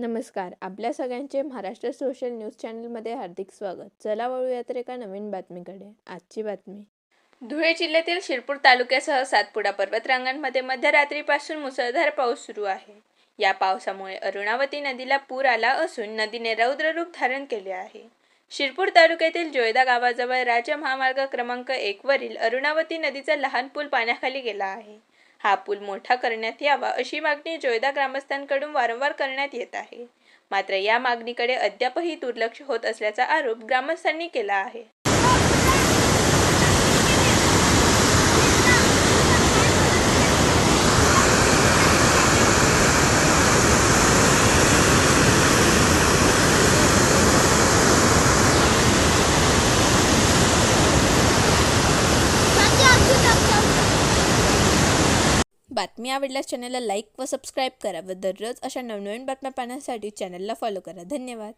नमस्कार. आपल्या सगळ्यांचे महाराष्ट्र सोशल न्यूज चॅनलमध्ये हार्दिक स्वागत. चला वळूया तर एका नवीन बातमीकडे. आजची बातमी. धुळे जिल्ह्यातील शिरपूर तालुक्यासह सातपुडा पर्वतरांगांमध्ये मध्यरात्रीपासून मुसळधार पाऊस सुरू आहे. या पावसामुळे अरुणावती नदीला पूर आला असून नदीने रौद्र रूप धारण केले आहे. शिरपूर तालुक्यातील जोयदा गावाजवळ राज्य महामार्ग क्रमांक 1 वरील अरुणावती नदीचा लहान पूल पाण्याखाली गेला आहे. हा पूल मोठा करण्यात यावा अशी मागणी जोयदा ग्रामस्थांकडून वारंवार करण्यात येत आहे. मात्र या मागणीकडे अद्यापही दुर्लक्ष होत असल्याचा आरोप ग्रामस्थांनी केला आहे. बातमी आवडल्यास चॅनलला लाईक व सबस्क्राईब करा व दररोज अशा नवनवीन बातम्या पाहण्यासाठी चॅनलला फॉलो करा. धन्यवाद.